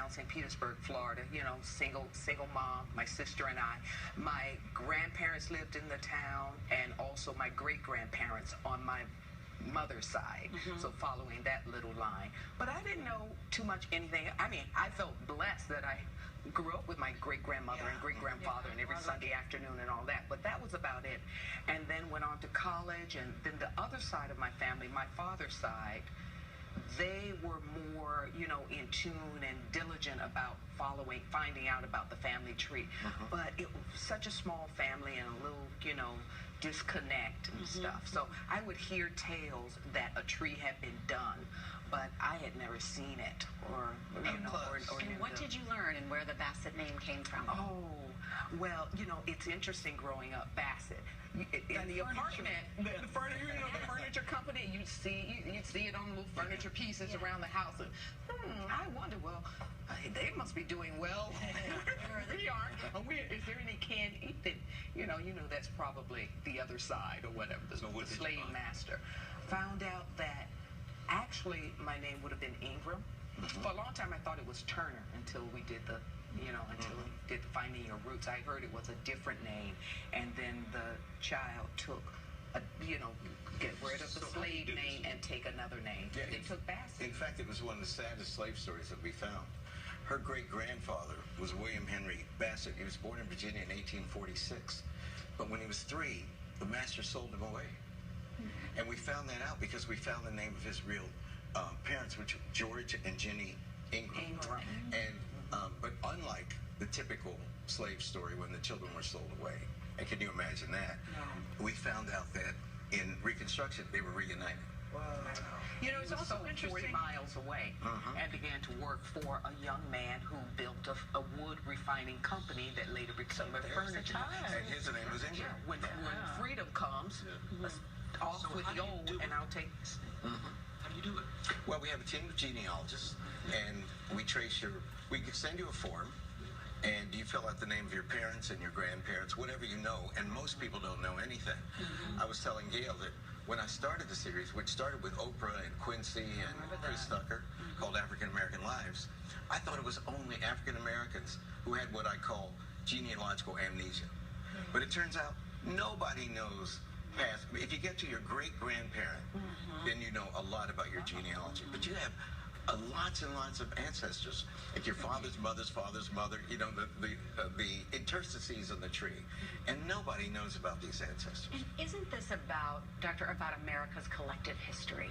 down St. Petersburg, Florida, you know, single mom, my sister and I. My grandparents lived in the town, and also my great-grandparents on my mother's side, so following that little line. But I didn't know too much anything. I mean, I felt blessed that I grew up with my great-grandmother and great-grandfather and every Sunday afternoon and all that, but that was about it. And then went on to college, and then the other side of my family, my father's side, they were more, you know, in tune and diligent about finding out about the family tree. But it was such a small family and a little, you know, disconnect and stuff. So I would hear tales that a tree had been done, but I had never seen it or you know, or and what did you learn and where the Bassett name came from? Oh, well, you know, it's interesting growing up Bassett. In the apartment, the furniture, you know, the furniture company, you'd see it on little furniture pieces around the house. And, I wonder, well, they must be doing well. We aren't. Is there any canned eat? You know, that's probably the other side or whatever, the slave master. Found out that actually my name would have been Ingram. For a long time I thought it was Turner until we did the, you know, until we did Finding Your Roots. I heard it was a different name, and then the child took, you know, get rid of the slave name and take another name. Yeah, they took Bassett. In fact, it was one of the saddest slave stories that we found. Her great-grandfather was William Henry Bassett. He was born in Virginia in 1846. But when he was 3, the master sold him away. And we found that out because we found the name of his real parents, which were George and Jenny Ingram. And but unlike the typical slave story when the children were sold away, and can you imagine that? We found out that in Reconstruction they were reunited. Wow. You know, it's also interesting. 40 miles away, and began to work for a young man who built a wood refining company that later became a furniture. And his name was Ingram. When freedom comes, off with the old, and I'll take this. How do you do it? Well, we have a team of genealogists, and we can send you a form, and you fill out the name of your parents and your grandparents, whatever you know, and most people don't know anything. I was telling Gail that when I started the series, which started with Oprah and Quincy and Chris Tucker, called African American Lives, I thought it was only African Americans who had what I call genealogical amnesia. But it turns out nobody knows past. If you get to your great-grandparent, then you know a lot about your genealogy. But you have lots and lots of ancestors, like your father's mother's mother, you know, the interstices on the tree. And nobody knows about these ancestors. And isn't this about, Doctor, about America's collective history?